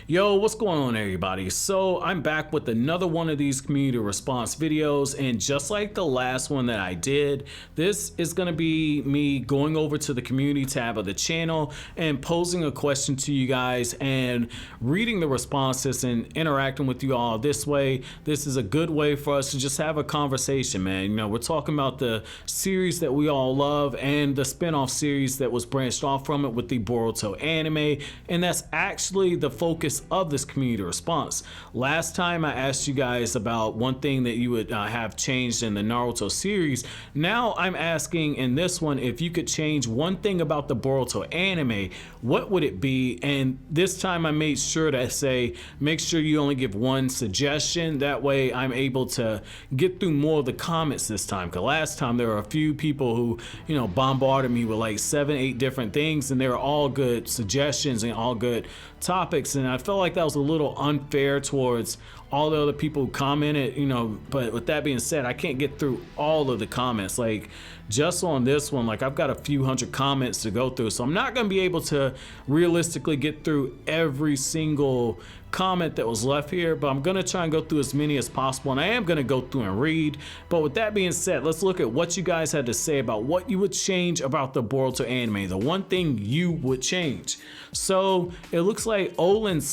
Yo, what's going on everybody? So I'm back with another one of these community response videos, and just like the last one that I did, this is going to be me going over to the community tab of the channel and posing a question to you guys and reading the responses and interacting with you all this way. This is a good way for us to just have a conversation, man. You know, we're talking about the series that we all love and the spin-off series that was branched off from it with the Boruto anime, and that's actually the focus of this community response. Last time I asked you guys about one thing that you would have changed in the Naruto series. Now I'm asking in this one, if you could change one thing about the Boruto anime, what would it be? And this time I made sure to say, make sure you only give one suggestion. That way I'm able to get through more of the comments this time. Because last time there were a few people who, you know, bombarded me with like 7-8 different things, and they were all good suggestions and all good topics, and I felt like that was a little unfair towards all the other people who commented, you know. But with that being said, I can't get through all of the comments. Like just on this one, like I've got a few hundred comments to go through, so I'm not going to be able to realistically get through every single comment that was left here, but I'm gonna try and go through as many as possible, and I am gonna go through and read. But with that being said, let's look at what you guys had to say about what you would change about the Boruto anime, the one thing you would change. So it looks like Olin P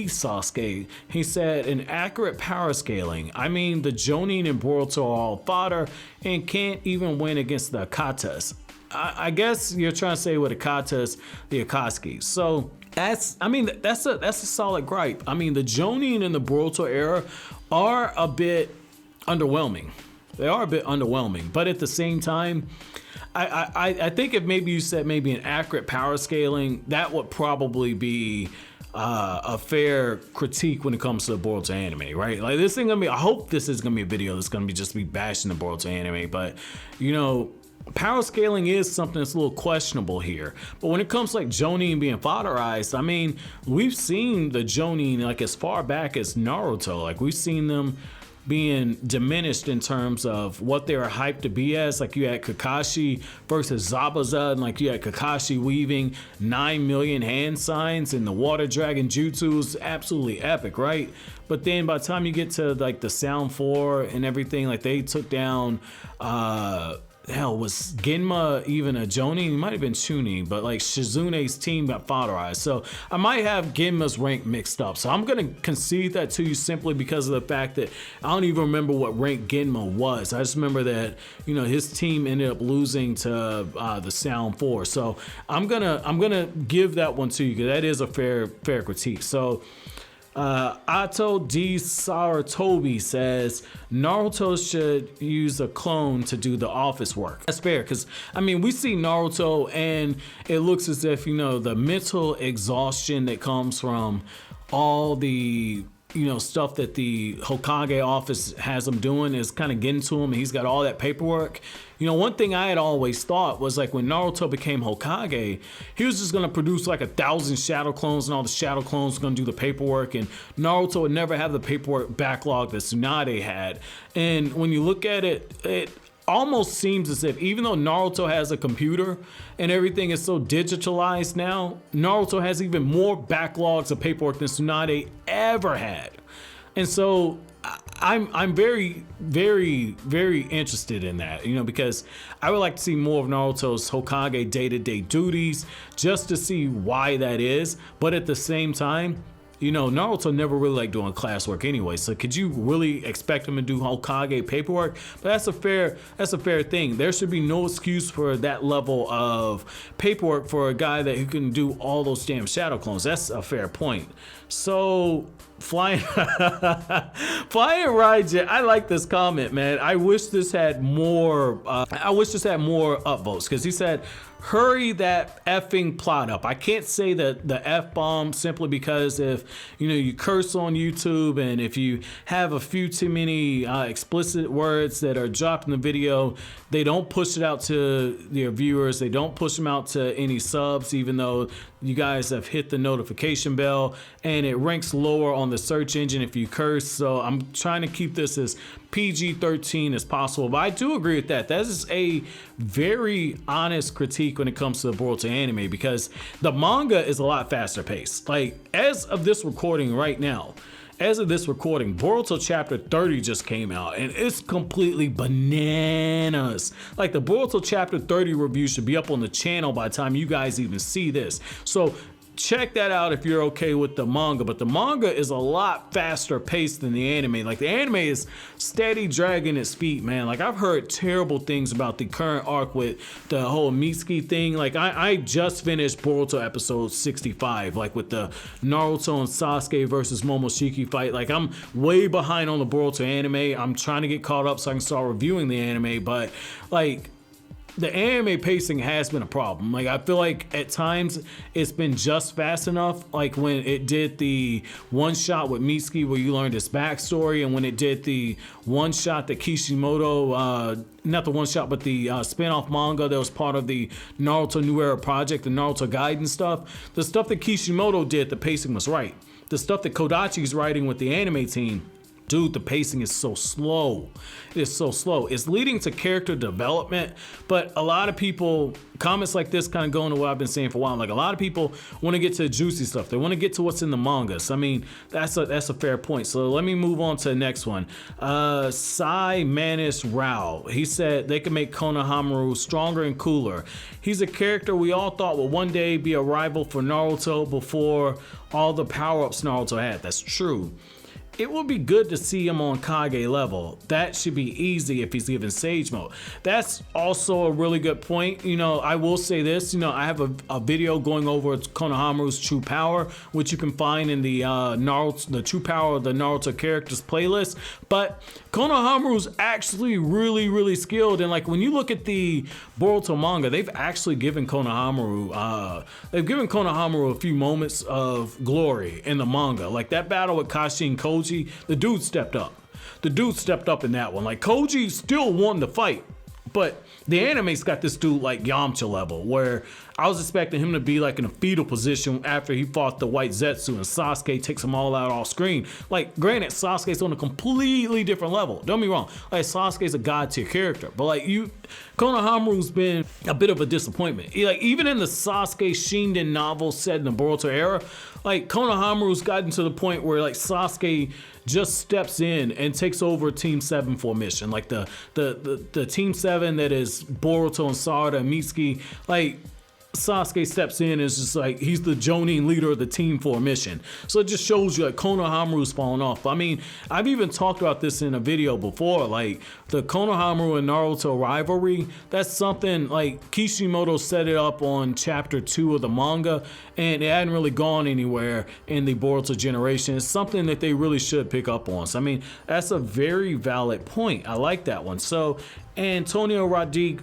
Sasuke, he said, an accurate power scaling. I mean, the Jonin and Boruto are all fodder and can't even win against the Akatas. I guess you're trying to say with Akatas, the Akatsuki. So that's a solid gripe. I mean, the Jonin in the Boruto era are a bit underwhelming. They are a bit underwhelming, but at the same time, I think if maybe you said maybe an accurate power scaling, that would probably be a fair critique when it comes to the Boruto anime, right? Like this thing gonna be, I hope this is gonna be a video that's gonna be just be bashing the Boruto anime, but you know, power scaling is something that's a little questionable here. But when it comes to like Jonin being fodderized, I mean, we've seen the Jonin like as far back as Naruto. Like we've seen them being diminished in terms of what they were hyped to be as. Like you had Kakashi versus Zabuza, and like you had Kakashi weaving 9 million hand signs, and the water dragon jutsu was absolutely epic, right? But then by the time you get to like the Sound 4 and everything, like they took down hell, was Genma even a Jonin? It might have been Chunin, but like Shizune's team got fodderized. So I might have Genma's rank mixed up. So I'm gonna concede that to you simply because of the fact that I don't even remember what rank Genma was. I just remember that, you know, his team ended up losing to the Sound 4. So I'm gonna give that one to you because that is a fair critique. So Ato D Saratobi says Naruto should use a clone to do the office work. That's fair, because I mean, we see Naruto and it looks as if, you know, the mental exhaustion that comes from all the, you know, stuff that the Hokage office has him doing is kind of getting to him, and he's got all that paperwork. You know, one thing I had always thought was like when Naruto became Hokage, he was just gonna produce like 1,000 shadow clones, and all the shadow clones were gonna do the paperwork, and Naruto would never have the paperwork backlog that Tsunade had. And when you look at it, it almost seems as if even though Naruto has a computer and everything is so digitalized now, Naruto has even more backlogs of paperwork than Tsunade ever had. And so I'm very interested in that, you know, because I would like to see more of Naruto's Hokage day-to-day duties just to see why that is. But at the same time, you know, Naruto never really liked doing classwork anyway, so could you really expect him to do Hokage paperwork? But that's a fair thing. There should be no excuse for that level of paperwork for a guy who can do all those damn shadow clones. That's a fair point. So Flying Raijin, I like this comment, man. I wish this had more upvotes, because he said, hurry that effing plot up. I can't say that the F-bomb simply because if, you know, you curse on YouTube, and if you have a few too many explicit words that are dropped in the video, they don't push it out to their viewers. They don't push them out to any subs, even though you guys have hit the notification bell, and it ranks lower on the search engine if you curse. So I'm trying to keep this as PG-13 as possible. But I do agree with that. That is a very honest critique when it comes to the Boruto anime, because the manga is a lot faster paced. Like, as of this recording right now, Boruto chapter 30 just came out, and it's completely bananas. Like, the Boruto chapter 30 review should be up on the channel by the time you guys even see this. So check that out if you're okay with the manga. But the manga is a lot faster paced than the anime. Like, the anime is steady dragging its feet, man. Like, I've heard terrible things about the current arc with the whole Mitsuki thing. Like, I just finished Boruto episode 65, like with the Naruto and Sasuke versus Momoshiki fight. Like, I'm way behind on the Boruto anime. I'm trying to get caught up so I can start reviewing the anime, but like, the anime pacing has been a problem. Like, I feel like at times it's been just fast enough. Like when it did the one shot with Mitsuki where you learned his backstory, and when it did the one shot that Kishimoto, not the one shot, but the spin-off manga that was part of the Naruto New Era project, the Naruto Gaiden stuff. The stuff that Kishimoto did, the pacing was right. The stuff that Kodachi's writing with the anime team, dude, the pacing is so slow. It is so slow. It's leading to character development, but a lot of people, comments like this kind of go into what I've been saying for a while. Like, a lot of people want to get to the juicy stuff. They want to get to what's in the mangas. I mean, that's a fair point. So let me move on to the next one. Sai Manis Rao. He said they can make Konohamaru stronger and cooler. He's a character we all thought would one day be a rival for Naruto before all the power-ups Naruto had. That's true. It would be good to see him on Kage level. That should be easy if he's given Sage Mode. That's also a really good point. You know, I will say this, you know, I have a video going over Konohamaru's True Power, which you can find in the Naruto, the True Power of the Naruto characters playlist. But Konohamaru's actually really, really skilled. And like, when you look at the Boruto manga, they've actually given Konohamaru, a few moments of glory in the manga. Like that battle with Kashi and Koji, the dude stepped up. The dude stepped up in that one. Like, Koji still won the fight, but the anime's got this dude like Yamcha level, where I was expecting him to be like in a fetal position after he fought the White Zetsu and Sasuke takes them all out off screen. Like, granted, Sasuke's on a completely different level. Don't get me wrong. Like, Sasuke's a god tier character, but like, Konohamaru's been a bit of a disappointment. Like, even in the Sasuke Shinden novel set in the Boruto era, like, Konohamaru's gotten to the point where like Sasuke just steps in and takes over Team 7 for a mission. Like the Team 7 that is Boruto and Sarada and Mitsuki, like, Sasuke steps in and is just like, he's the Jonin leader of the team for a mission. So it just shows you like Konohamaru's falling off. I mean, I've even talked about this in a video before, like the Konohamaru and Naruto rivalry. That's something like Kishimoto set it up on chapter 2 of the manga, and it hadn't really gone anywhere in the Boruto generation. It's something that they really should pick up on. So I mean, that's a very valid point. I like that one. So Antonio Rodriguez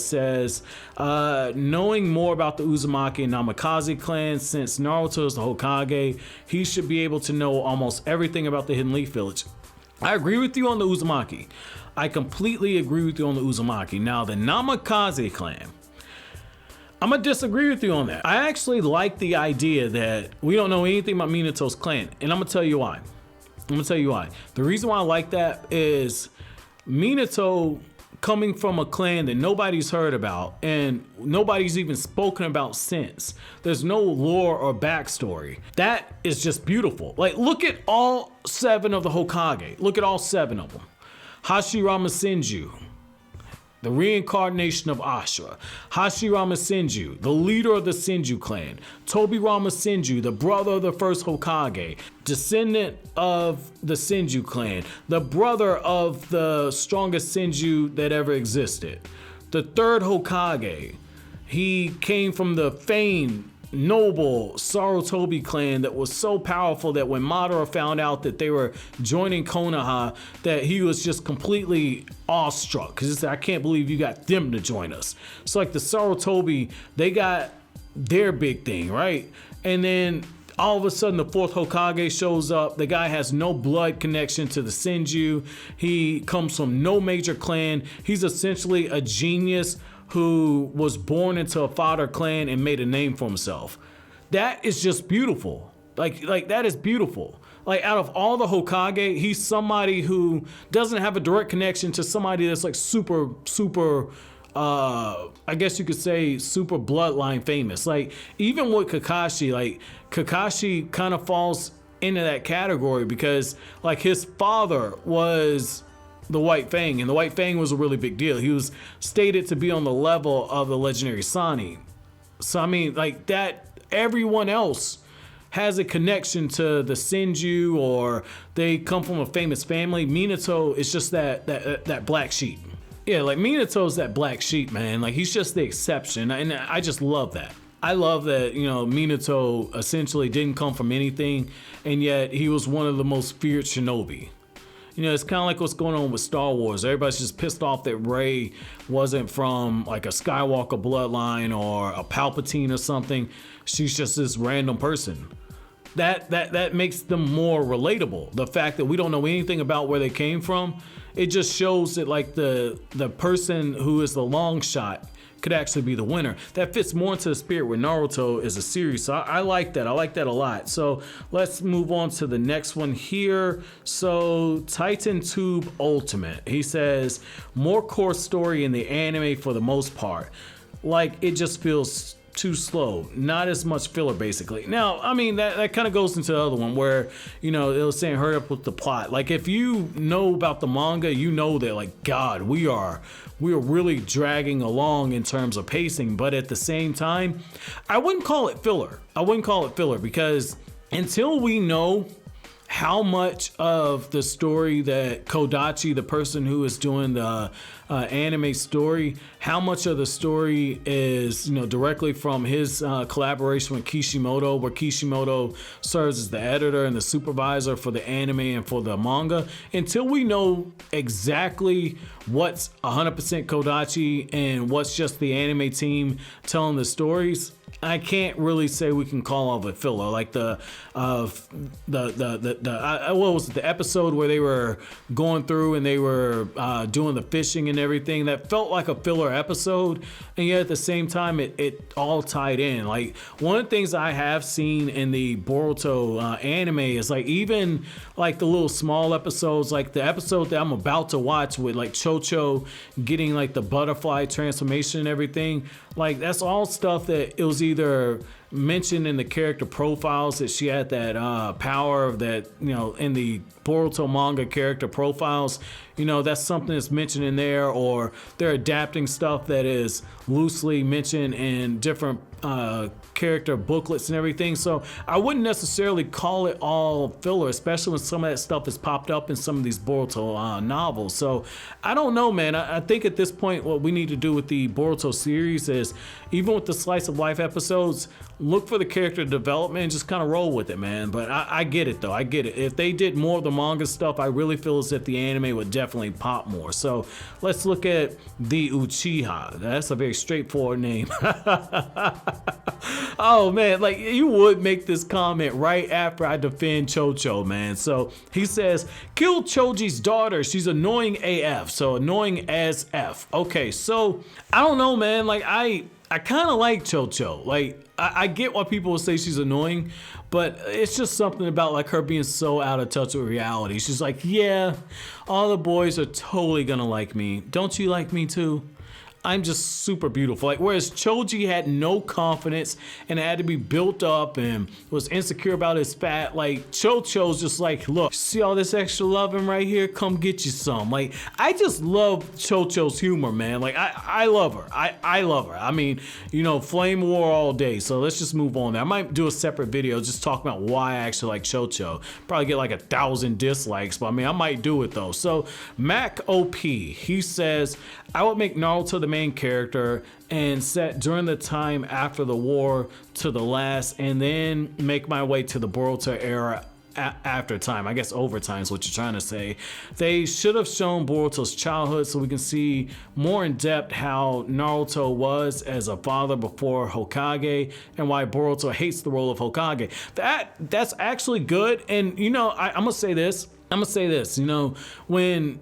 says, knowing more about the Uzumaki and Namikaze clan, since Naruto is the Hokage, he should be able to know almost everything about the Hidden Leaf Village. I agree with you on the Uzumaki. I completely agree with you on the Uzumaki. Now, the Namikaze clan, I'm gonna disagree with you on that. I actually like the idea that we don't know anything about Minato's clan, and I'm gonna tell you why. The reason why I like that is Minato, coming from a clan that nobody's heard about and nobody's even spoken about since. There's no lore or backstory. That is just beautiful. Like, look at all 7 of the Hokage. Look at all 7 of them. Hashirama Senju, the reincarnation of Ashura. Hashirama Senju, the leader of the Senju clan. Tobirama Senju, the brother of the first Hokage, descendant of the Senju clan, the brother of the strongest Senju that ever existed. The third Hokage, he came from the famed noble Sarutobi clan that was so powerful that when Madara found out that they were joining Konoha, that he was just completely awestruck, because he said, I can't believe you got them to join us. So like the Sarutobi, they got their big thing, right? And then all of a sudden the 4th Hokage shows up. The guy has no blood connection to the Senju. He comes from no major clan. He's essentially a genius who was born into a fodder clan and made a name for himself. That is just beautiful. Like that is beautiful. Like out of all the Hokage, he's somebody who doesn't have a direct connection to somebody that's like super, I guess you could say super bloodline famous. Like even with Kakashi, like Kakashi kind of falls into that category because like his father was the White Fang, and the White Fang was a really big deal. He was stated to be on the level of the legendary Sani. So I mean, like that, everyone else has a connection to the Senju, or they come from a famous family. Minato is just that black sheep. Yeah, like Minato's that black sheep, man. Like he's just the exception, and I just love that. I love that, you know, Minato essentially didn't come from anything, and yet he was one of the most feared shinobi. You know, it's kind of like what's going on with Star Wars. Everybody's just pissed off that Rey wasn't from like a Skywalker bloodline or a Palpatine or something. She's just this random person. That makes them more relatable. The fact that we don't know anything about where they came from, it just shows that like the person who is the long shot could actually be the winner. That fits more into the spirit with Naruto as a series. So I like that. I like that a lot. So let's move on to the next one here. So Titan Tube Ultimate. He says, more core story in the anime for the most part. Like it just feels too slow, not as much filler basically. Now, I mean, that kind of goes into the other one where, you know, it was saying hurry up with the plot. Like if you know about the manga, you know that like, God, we are really dragging along in terms of pacing, but at the same time, I wouldn't call it filler. Because until we know how much of the story that Kodachi, the person who is doing the anime story, how much of the story is, you know, directly from his collaboration with Kishimoto, where Kishimoto serves as the editor and the supervisor for the anime and for the manga. Until we know exactly what's 100% Kodachi and what's just the anime team telling the stories, I can't really say we can call all the filler. Like the episode where they were going through and they were doing the fishing and everything, that felt like a filler episode, and yet at the same time it all tied in. Like one of the things I have seen in the Boruto anime is like even like the little small episodes, like the episode that I'm about to watch with like Chocho getting like the butterfly transformation and everything. Like that's all stuff that it was either mentioned in the character profiles that she had that power that, you know, in the Boruto manga character profiles, you know, that's something that's mentioned in there, or they're adapting stuff that is loosely mentioned in different character booklets and everything. So I wouldn't necessarily call it all filler, especially when some of that stuff has popped up in some of these Boruto novels. So I don't know, man. I think at this point what we need to do with the Boruto series is, even with the slice of life episodes, look for the character development and just kind of roll with it, man. But I get it though. I get it. If they did more of the manga stuff, I really feel as if the anime would definitely pop more. So let's look at the Uchiha. That's a very straightforward name. Oh man, like you would make this comment right after I defend Chocho, man. So he says, kill Choji's daughter. She's annoying AF. So annoying as F. Okay, so I don't know, man. Like I kind of like Chocho. Like I get why people will say she's annoying, but it's just something about like her being so out of touch with reality. She's like, yeah, all the boys are totally gonna like me. Don't you like me too? I'm just super beautiful. Like, whereas Choji had no confidence and had to be built up and was insecure about his fat, like Chocho's just like, look, see all this extra loving right here? Come get you some. Like, I just love Chocho's humor, man. Like, I love her. I love her. I mean, you know, flame war all day. So let's just move on there. I might do a separate video just talking about why I actually like Chocho. Probably get like 1,000 dislikes, but I mean, I might do it though. So Mac OP, he says, I would make Naruto the main character and set during the time after the war to the last, and then make my way to the Boruto era after time. I guess overtime is what you're trying to say. They should have shown Boruto's childhood so we can see more in depth how Naruto was as a father before Hokage and why Boruto hates the role of Hokage. That's actually good. And you know, I'm gonna say this, you know, when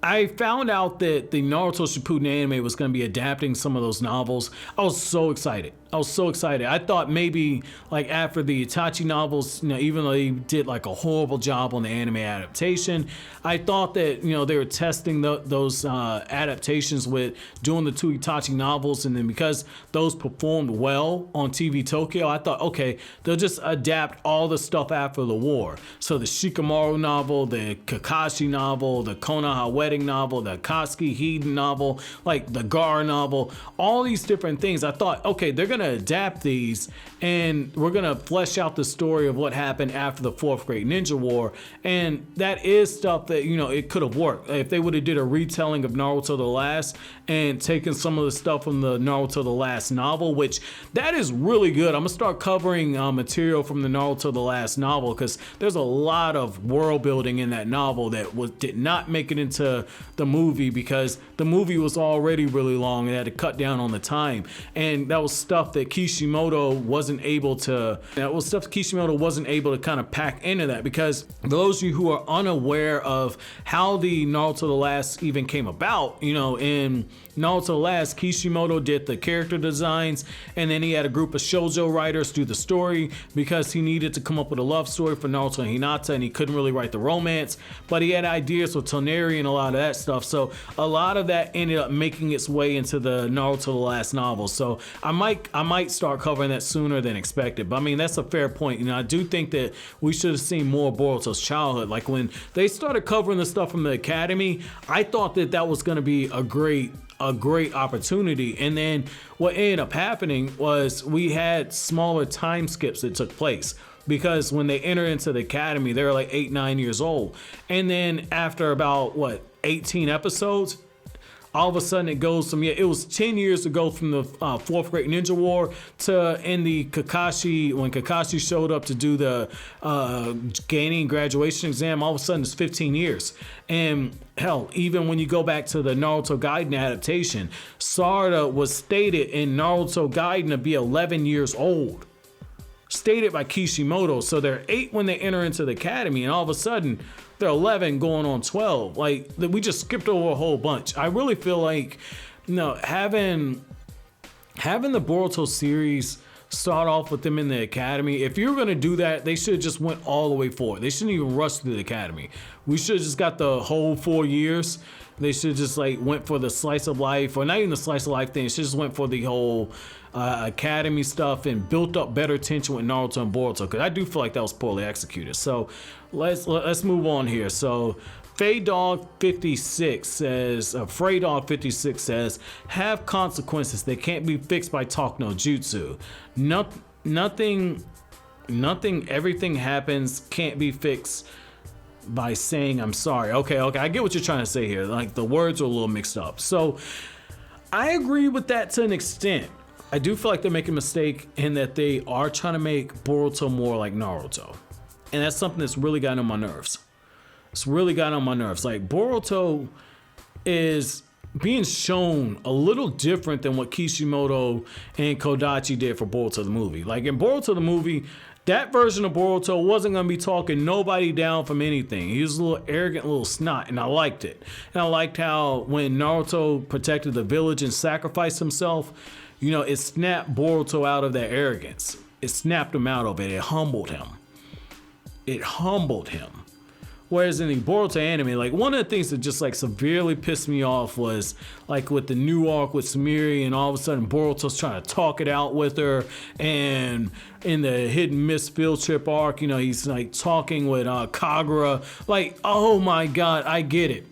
I found out that the Naruto Shippuden anime was going to be adapting some of those novels. I was so excited. I thought maybe like after the Itachi novels, even though they did like a horrible job on the anime adaptation, I thought that they were testing those adaptations with doing the 2 Itachi novels, and then because those performed well on TV Tokyo, I thought, okay, they'll just adapt all the stuff after the war. So the Shikamaru novel, the Kakashi novel, the Konoha wedding novel, the Akatsuki Hiden novel, like the Gar novel, all these different things. I thought, okay, they're gonna adapt these and we're gonna flesh out the story of what happened after the 4th Great Ninja War, and that is stuff that it could have worked if they would have did a retelling of Naruto the Last and taken some of the stuff from the Naruto the Last novel, which that is really good. I'm gonna start covering material from the Naruto the Last novel because there's a lot of world building in that novel that did not make it into the movie because the movie was already really long and had to cut down on the time, and that was stuff that Kishimoto wasn't able to kind of pack into that. Because those of you who are unaware of how the Naruto the Last even came about, in Naruto the Last, Kishimoto did the character designs, and then he had a group of shoujo writers do the story because he needed to come up with a love story for Naruto and Hinata, and he couldn't really write the romance, but he had ideas with Toneri and a lot of that stuff. So a lot of that ended up making its way into the Naruto the Last novel. So I might start covering that sooner than expected. But I mean, that's a fair point. I do think that we should have seen more Boruto's childhood. Like when they started covering the stuff from the academy, I thought that was going to be a great opportunity. And then what ended up happening was we had smaller time skips that took place. Because when they entered into the academy, they were like 8-9 years old. And then after about 18 episodes, all of a sudden it goes from, it was 10 years ago from the 4th Great Ninja War to in the Kakashi, when Kakashi showed up to do the gaining graduation exam, all of a sudden it's 15 years. And hell, even when you go back to the Naruto Gaiden adaptation, Sarada was stated in Naruto Gaiden to be 11 years old. Stated by Kishimoto. So they're 8 when they enter into the academy, and all of a sudden they're 11 going on 12. Like, we just skipped over a whole bunch. I really feel like having the Boruto series start off with them in the academy, if you're gonna do that, they should have just went all the way forward. They shouldn't even rush through the academy. We should have just got the whole 4 years. They should just went for the slice of life, or not even the slice of life thing. It should just went for the whole academy stuff and built up better tension with Naruto and Boruto, because I do feel like that was poorly executed. So let's move on here. So Faydog 56 says, have consequences. They can't be fixed by talk no jutsu. Nothing, everything happens can't be fixed by saying I'm sorry. Okay, I get what you're trying to say here. Like, the words are a little mixed up. So I agree with that to an extent. I do feel like they're making a mistake in that they are trying to make Boruto more like Naruto. And that's something that's really gotten on my nerves. It's really gotten on my nerves. Like, Boruto is being shown a little different than what Kishimoto and Kodachi did for Boruto the movie. Like, in Boruto the movie, that version of Boruto wasn't going to be talking nobody down from anything. He was a little arrogant little snot, and I liked it. And I liked how when Naruto protected the village and sacrificed himself, it snapped Boruto out of that arrogance. It snapped him out of it. It humbled him. Whereas in the Boruto anime, like, one of the things that just severely pissed me off was with the new arc with Sumire, and all of a sudden Boruto's trying to talk it out with her, and in the Hidden Miss field trip arc, he's talking with Kagura. Like, oh my god, I get it,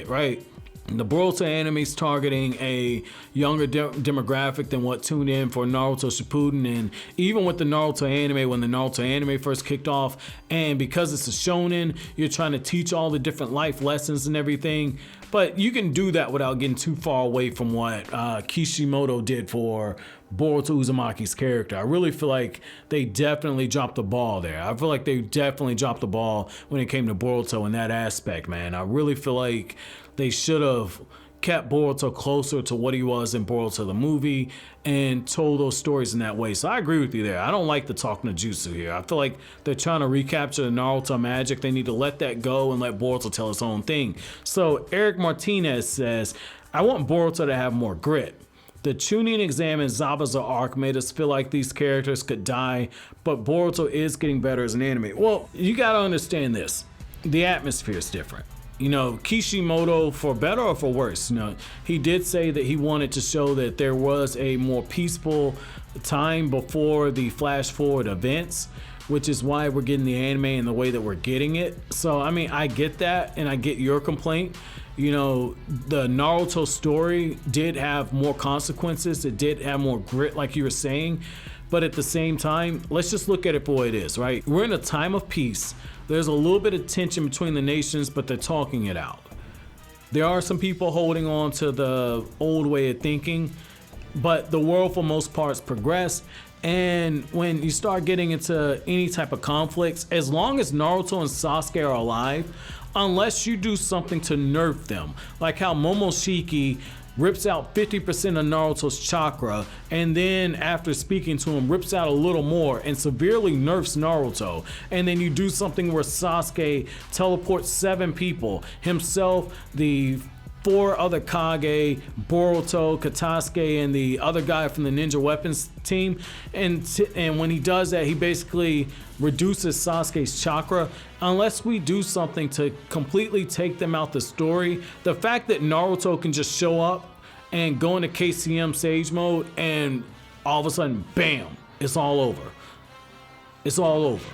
right? The Boruto anime is targeting a younger demographic than what tuned in for Naruto Shippuden, and even with the Naruto anime, when the Naruto anime first kicked off, and because it's a shonen, you're trying to teach all the different life lessons and everything, but you can do that without getting too far away from what Kishimoto did for Boruto Uzumaki's character. I really feel like they definitely dropped the ball there. I feel like they definitely dropped the ball when it came to Boruto in that aspect, man. I really feel like they should have kept Boruto closer to what he was in Boruto the movie and told those stories in that way. So I agree with you there. I don't like the talk no jutsu here. I feel like they're trying to recapture the Naruto magic. They need to let that go and let Boruto tell his own thing. So Eric Martinez says, I want Boruto to have more grit. The Chunin exam and Zabuza arc made us feel like these characters could die, but Boruto is getting better as an anime. Well, you gotta understand this. The atmosphere is different. You know, Kishimoto, for better or for worse, you know, he did say that he wanted to show that there was a more peaceful time before the flash forward events, which is why we're getting the anime in the way that we're getting it. So, I mean, I get that and I get your complaint. You know, the Naruto story did have more consequences. It did have more grit, like you were saying. But at the same time, let's just look at it for what it is, right? We're in a time of peace. There's a little bit of tension between the nations, but they're talking it out. There are some people holding on to the old way of thinking, but the world for most parts progressed. And when you start getting into any type of conflicts, as long as Naruto and Sasuke are alive, unless you do something to nerf them, like how Momoshiki rips out 50% of Naruto's chakra, and then after speaking to him, rips out a little more and severely nerfs Naruto. And then you do something where Sasuke teleports 7 people, himself, the 4 other Kage, Boruto, Katasuke, and the other guy from the Ninja Weapons team. And when he does that, he basically reduces Sasuke's chakra. Unless we do something to completely take them out the story, the fact that Naruto can just show up and go into KCM Sage mode and all of a sudden, bam, it's all over. It's all over.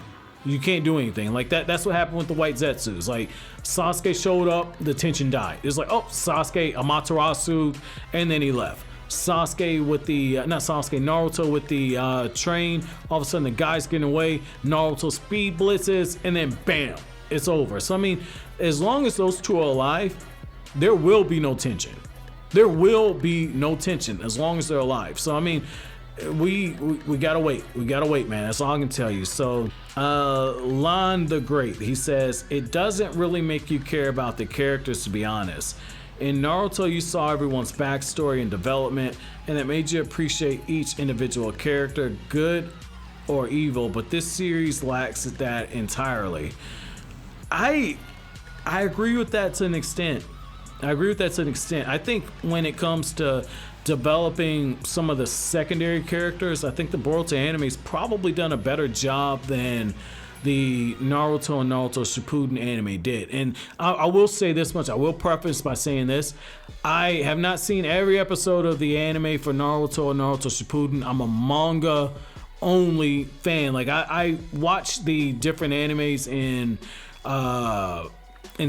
You can't do anything like that. That's what happened with the White Zetsus. Like, Sasuke showed up, the tension died. It's like, oh, Sasuke, Amaterasu, and then he left. Sasuke with the, Naruto with the train. All of a sudden the guy's getting away. Naruto speed blitzes, and then bam, it's over. So, I mean, as long as those two are alive, there will be no tension. There will be no tension as long as they're alive. So, I mean, we gotta wait. We gotta wait, man. That's all I can tell you. So, Lon the Great, he says, it doesn't really make you care about the characters, to be honest. In Naruto, you saw everyone's backstory and development, and it made you appreciate each individual character, good or evil, but this series lacks that entirely. I agree with that to an extent. I think when it comes to developing some of the secondary characters, I think the Boruto anime's probably done a better job than the Naruto and Naruto Shippuden anime did. And I will say this much, I will preface by saying this, I have not seen every episode of the anime for Naruto and Naruto Shippuden. I'm a manga only fan. Like, I watch the different animes in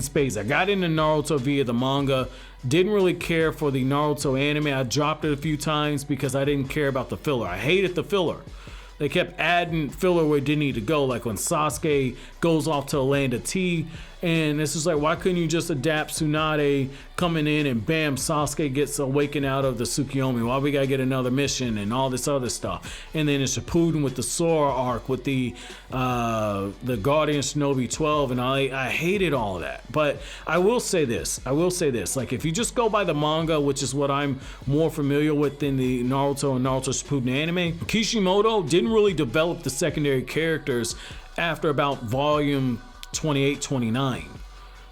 space. I got into Naruto via the manga. Didn't really care for the Naruto anime. I dropped it a few times because I didn't care about the filler. I hated the filler. They kept adding filler where it didn't need to go, like when Sasuke goes off to a land of tea, and it's just like, why couldn't you just adapt Tsunade coming in and bam, Sasuke gets awakened out of the Tsukiyomi? Why we gotta get another mission and all this other stuff? And then in Shippuden with the Sora arc, with the Guardian Shinobi 12, and I hated all of that. But I will say this, like, if you just go by the manga, which is what I'm more familiar with than the Naruto and Naruto Shippuden anime, Kishimoto didn't really develop the secondary characters after about volume 28, 29.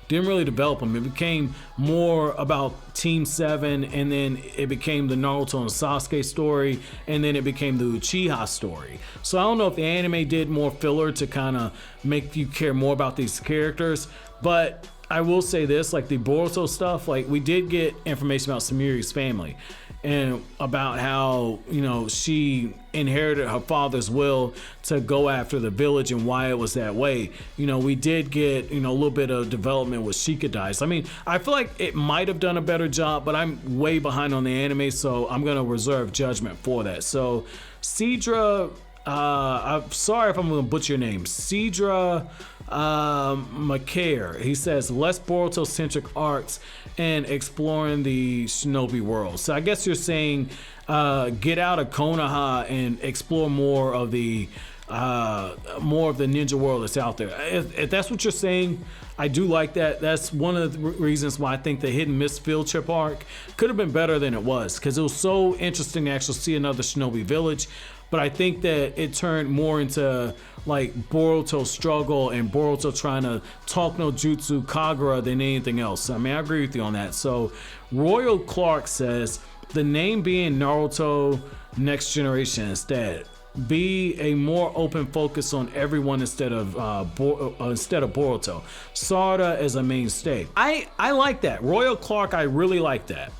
Didn't really develop them. It became more about Team 7, and then it became the Naruto and Sasuke story, and then it became the Uchiha story. So I don't know if the anime did more filler to kind of make you care more about these characters, but I will say this, like the Boruto stuff, like we did get information about Samiri's family and about how, you know, she inherited her father's will to go after the village and why it was that way. You know, we did get, you know, a little bit of development with Shikadai. So, I mean, I feel like it might have done a better job, but I'm way behind on the anime, so I'm gonna reserve judgment for that. So, Cedra, I'm sorry if I'm gonna butcher your name, Cedra Macaire, he says less Boruto centric arcs and exploring the shinobi world. So I guess you're saying get out of Konoha and explore more of the more of the ninja world that's out there. If that's what you're saying, I do like that. That's one of the reasons why I think the hidden miss field trip arc could have been better than it was, because it was so interesting to actually see another shinobi village. But I think that it turned more into like Boruto's struggle and Boruto trying to talk no jutsu Kagura than anything else. I mean, I agree with you on that. So Royal Clark says the name being Naruto Next Generation instead. Be a more open focus on everyone instead of Boruto. Sarada as a mainstay. I like that. Royal Clark, I really like that.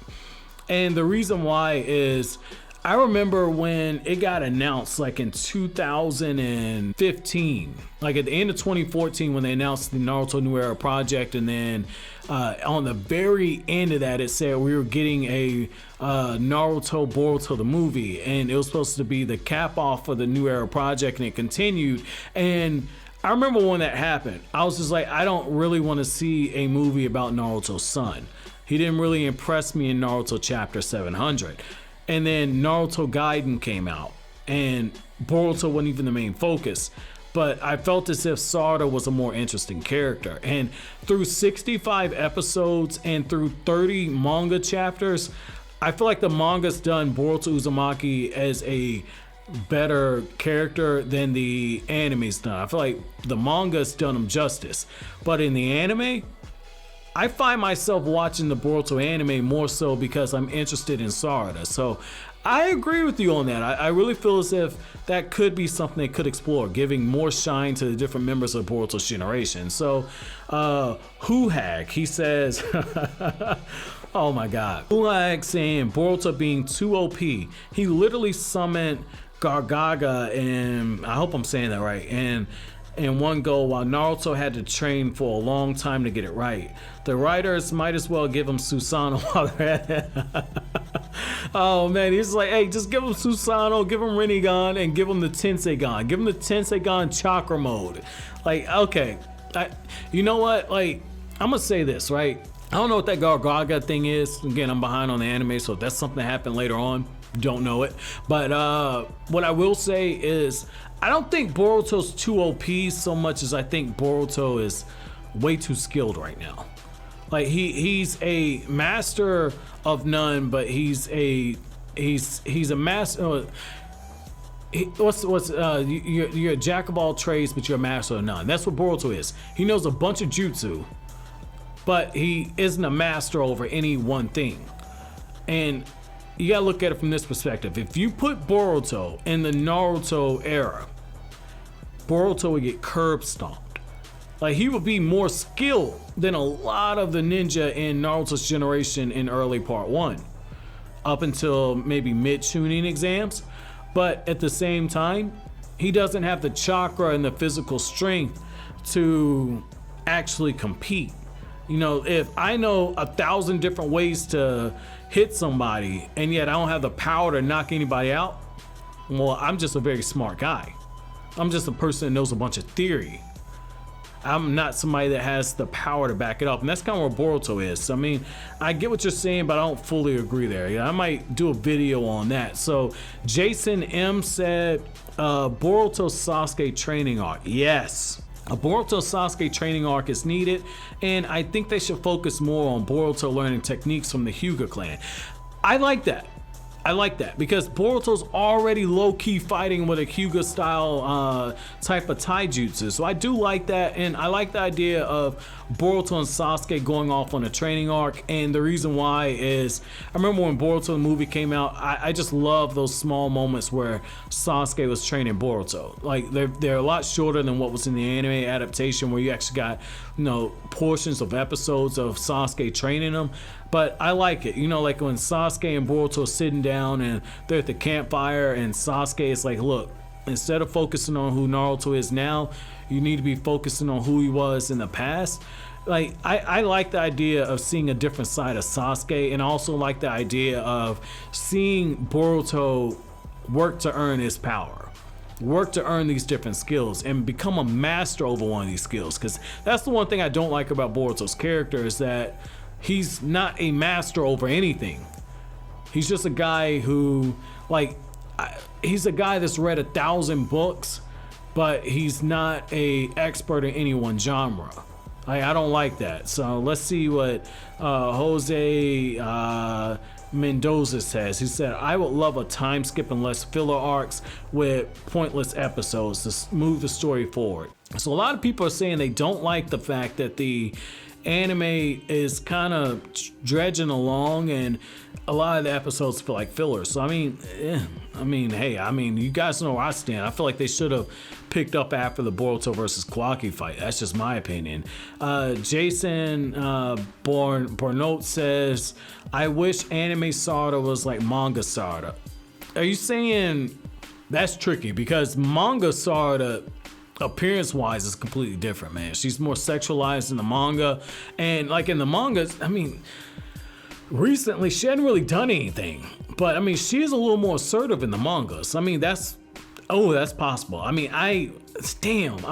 And the reason why is I remember when it got announced like in 2015, like at the end of 2014 when they announced the Naruto New Era project, and then on the very end of that it said we were getting a Naruto Boruto the movie, and it was supposed to be the cap off for the New Era project, and it continued. And I remember when that happened, I was just like, I don't really want to see a movie about Naruto's son. He didn't really impress me in Naruto chapter 700. And then Naruto Gaiden came out, and Boruto wasn't even the main focus. But I felt as if Sarada was a more interesting character. And through 65 episodes and through 30 manga chapters, I feel like the manga's done Boruto Uzumaki as a better character than the anime's done. I feel like the manga's done him justice. But in the anime, I find myself watching the Boruto anime more so because I'm interested in Sarada. So I agree with you on that. I really feel as if that could be something they could explore, giving more shine to the different members of Boruto's generation. So Huhag, he says, oh my god. Huhag saying Boruto being too OP. He literally summoned Gargaga, and I hope I'm saying that right, and in one go, while Naruto had to train for a long time to get it right. The writers might as well give him Susanoo while they're at it. Oh man, he's like, hey, just give him Susanoo, give him Rinnegan, and give him the Tenseigan. Give him the Tenseigan chakra mode. Like, okay, you know what? Like, I'm gonna say this, right? I don't know what that Gargaga thing is. Again, I'm behind on the anime, so if that's something that happened later on, don't know it. But what I will say is, I don't think Boruto's too OP so much as I think Boruto is way too skilled right now. Like he's a master of none, but he's a master. You're a jack of all trades, but you're a master of none. That's what Boruto is. He knows a bunch of jutsu, but he isn't a master over any one thing. And you gotta look at it from this perspective. If you put Boruto in the Naruto era, Boruto would get curb stomped. Like, he would be more skilled than a lot of the ninja in Naruto's generation in early part 1, up until maybe mid Chunin exams. But at the same time, he doesn't have the chakra and the physical strength to actually compete. You know, if I know 1,000 different ways to hit somebody and yet I don't have the power to knock anybody out, well, I'm just a very smart guy. I'm just a person that knows a bunch of theory. I'm not somebody that has the power to back it up. And that's kind of where Boruto is. I mean, I get what you're saying, but I don't fully agree there. I might do a video on that. So Jason M said, Boruto Sasuke training arc. Yes. A Boruto Sasuke training arc is needed, and I think they should focus more on Boruto learning techniques from the Hyuga clan. I like that. I like that because Boruto's already low-key fighting with a Hyuga style type of taijutsu. So I do like that, and I like the idea of Boruto and Sasuke going off on a training arc. And the reason why is I remember when Boruto the movie came out, I just love those small moments where Sasuke was training Boruto. Like they're a lot shorter than what was in the anime adaptation, where you actually got, you know, portions of episodes of Sasuke training him. But I like it, you know, like when Sasuke and Boruto are sitting down and they're at the campfire, and Sasuke is like, look, instead of focusing on who Naruto is now, you need to be focusing on who he was in the past. Like, I like the idea of seeing a different side of Sasuke, and also like the idea of seeing Boruto work to earn his power, work to earn these different skills and become a master over one of these skills. Because that's the one thing I don't like about Boruto's character, is that he's not a master over anything. He's just a guy who, like, he's a guy that's read 1,000 books but he's not a expert in any one genre. I don't like that. So let's see what Jose Mendoza says. He said, I would love a time skip and less filler arcs with pointless episodes to move the story forward. So a lot of people are saying they don't like the fact that the anime is kind of dredging along and a lot of the episodes feel like fillers. So hey, you guys know where I stand. I feel like they should have picked up after the Boruto versus Kawaki fight. That's just my opinion. Jason Bornote says, I wish anime Sarda was like manga Sarda. Are you saying that's tricky? Because manga Sarda, appearance wise, is completely different, man. She's more sexualized in the manga, and like in the mangas, recently she hadn't really done anything, but she's a little more assertive in the mangas. That's possible. I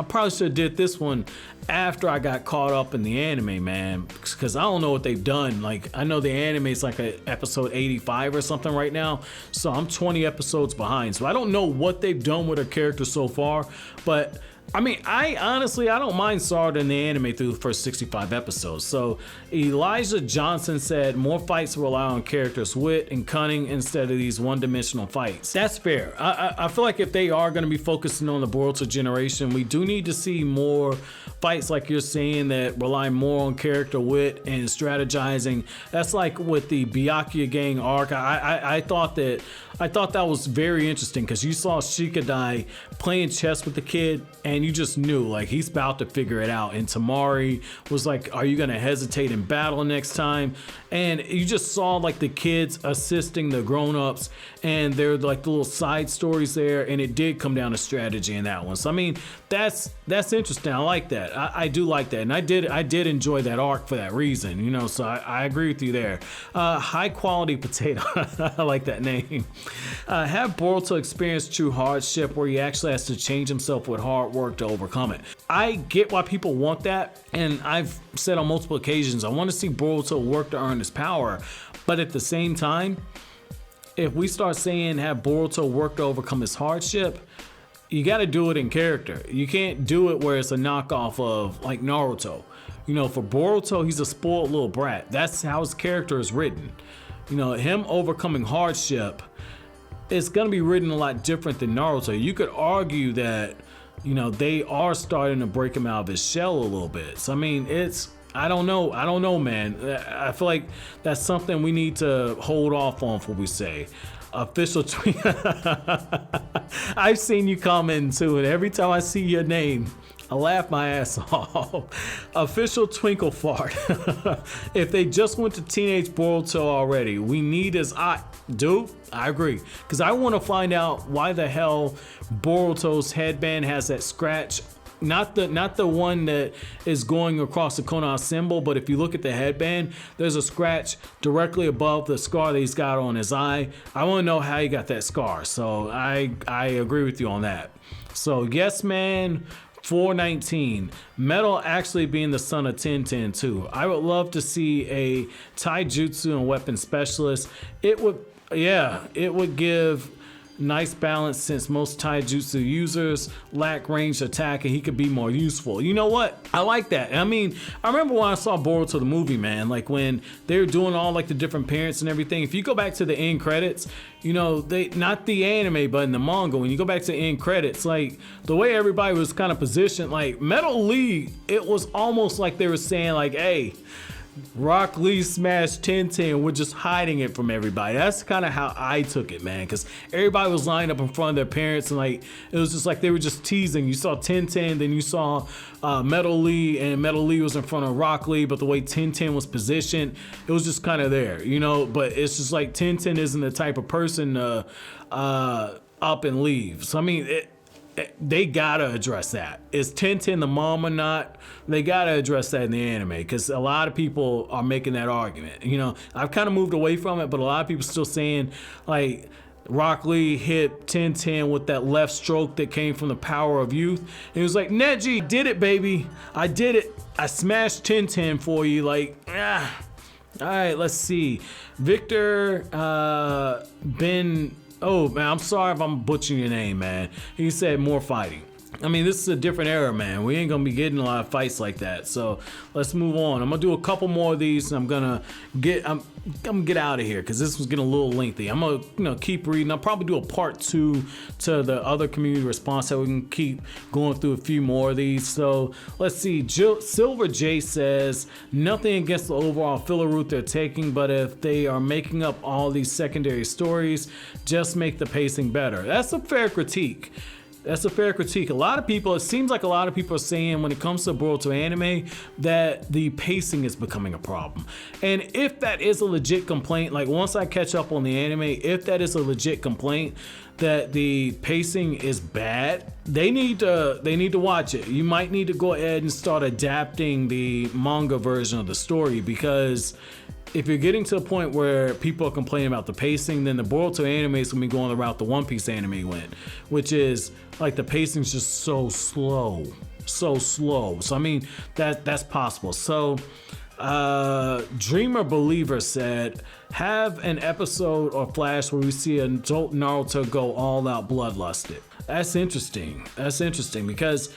probably should have did this one after I got caught up in the anime, man, because I don't know what they've done. Like, I know the anime is like a episode 85 or something right now, so I'm 20 episodes behind. So I don't know what they've done with her character so far, but I honestly don't mind Sarda in the anime through the first 65 episodes. So Elijah Johnson said more fights rely on characters' wit and cunning instead of these one-dimensional fights. That's fair. I feel like if they are going to be focusing on the Boruto generation, we do need to see more fights like you're saying that rely more on character wit and strategizing. That's like with the Byakuya gang arc. I thought that was very interesting because you saw Shikadai playing chess with the kid and you just knew like he's about to figure it out. And Tamari was like, are you going to hesitate in battle next time? And you just saw like the kids assisting the grown-ups and there are like the little side stories there, and it did come down to strategy in that one. So that's interesting. I like that. I do like that, and I did enjoy that arc for that reason, so I agree with you there. High quality potato. I like that name. Have Boruto experience true hardship where he actually has to change himself with hard work to overcome it. I get why people want that, and I've said on multiple occasions I want to see Boruto work to earn his power, but at the same time, if we start saying have Boruto work to overcome his hardship, you got to do it in character. You can't do it where it's a knockoff of like Naruto. For Boruto, he's a spoiled little brat. That's how his character is written. Him overcoming hardship, it's going to be written a lot different than Naruto. You could argue that, they are starting to break him out of his shell a little bit. So, I don't know, man. I feel like that's something we need to hold off on for we say. Official tweet. I've seen you comment too, and every time I see your name, I laugh my ass off. Official Twinkle Fart. If they just went to Teenage Boruto already, we need his eye. Dude, I agree. Because I want to find out why the hell Boruto's headband has that scratch. Not the one that is going across the Konoha symbol, but if you look at the headband, there's a scratch directly above the scar that he's got on his eye. I want to know how he got that scar. So I agree with you on that. So yes, man. 419. Metal actually being the son of Tenten too. I would love to see a taijutsu and weapon specialist. It would give nice balance since most taijutsu users lack ranged attack and he could be more useful. You know what? I like that. I remember when I saw Boruto the movie, man, like when they were doing all like the different parents and everything. If you go back to the end credits, they not the anime, but in the manga, when you go back to the end credits, like the way everybody was kind of positioned, like Metal Lee, it was almost like they were saying like, hey, Rock Lee smashed Tenten, we're just hiding it from everybody. That's kind of how I took it, man, because everybody was lined up in front of their parents and like it was just like they were just teasing. You saw Tenten, then you saw Metal Lee, and Metal Lee was in front of Rock Lee, but the way Tenten was positioned, it was just kind of there, but it's just like Tenten isn't the type of person to up and leave. So they gotta address that. Is Tenten the mom or not? They gotta address that in the anime because a lot of people are making that argument. I've kind of moved away from it, but a lot of people still saying like Rock Lee hit Tenten with that left stroke that came from the power of youth. And he was like, Neji, did it, baby. I did it. I smashed Tenten for you. Like, All right, let's see. Victor Ben. Oh man, I'm sorry if I'm butchering your name, man. He said more fighting. I mean, this is a different era, man. We ain't gonna be getting a lot of fights like that. So let's move on. I'm gonna do a couple more of these, and I'm gonna get out of here because this was getting a little lengthy. I'm gonna keep reading. I'll probably do a part 2 to the other community response so we can keep going through a few more of these. So let's see. Silver J says nothing against the overall filler route they're taking, but if they are making up all these secondary stories, just make the pacing better. That's a fair critique. That's a fair critique. A lot of people, it seems like a lot of people are saying when it comes to Boruto anime that the pacing is becoming a problem. And if that is a legit complaint, like once I catch up on the anime, if that is a legit complaint that the pacing is bad, they need to watch it. You might need to go ahead and start adapting the manga version of the story, because if you're getting to a point where people are complaining about the pacing, then the Boruto anime is going to be going the route the One Piece anime went, which is like the pacing's just so slow. So I mean, that's possible. So Dreamer Believer said, have an episode or flash where we see an adult Naruto go all out bloodlusted. That's interesting because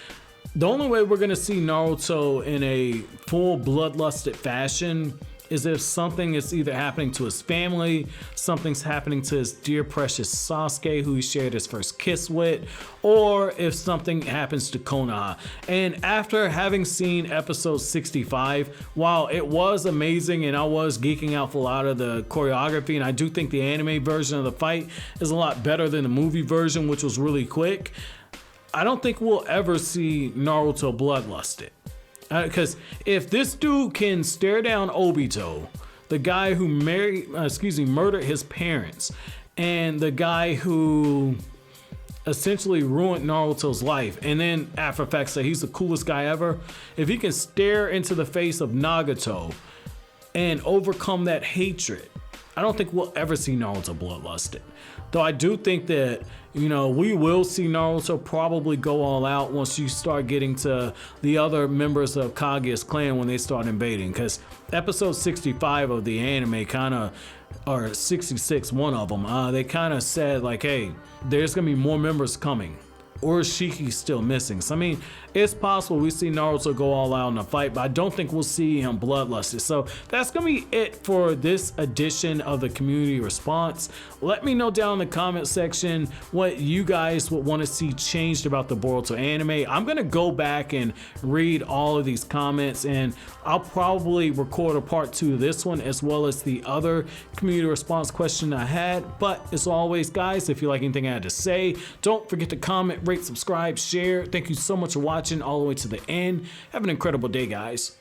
the only way we're going to see Naruto in a full bloodlusted fashion is if something is either happening to his family, something's happening to his dear precious Sasuke, who he shared his first kiss with, or if something happens to Konoha. And after having seen episode 65, while it was amazing and I was geeking out for a lot of the choreography, and I do think the anime version of the fight is a lot better than the movie version, which was really quick, I don't think we'll ever see Naruto bloodlusted. Because if this dude can stare down Obito, the guy who murdered his parents, and the guy who essentially ruined Naruto's life, and then after fact say he's the coolest guy ever, if he can stare into the face of Nagato and overcome that hatred, I don't think we'll ever see Naruto bloodlusted. Though I do think that, we will see Naruto probably go all out once you start getting to the other members of Kaguya's clan when they start invading. Because episode 65 of the anime or 66, one of them, they kind of said like, hey, there's going to be more members coming. Urashiki's still missing. So I mean, it's possible we see Naruto go all out in a fight, but I don't think we'll see him bloodlusted. So that's gonna be it for this edition of the community response. Let me know down in the comment section what you guys would want to see changed about the Boruto anime. I'm gonna go back and read all of these comments, and I'll probably record a part 2 of this one as well as the other community response question I had. But as always, guys, if you like anything I had to say, don't forget to comment, rate, subscribe, share. Thank you so much for watching all the way to the end. Have an incredible day, guys.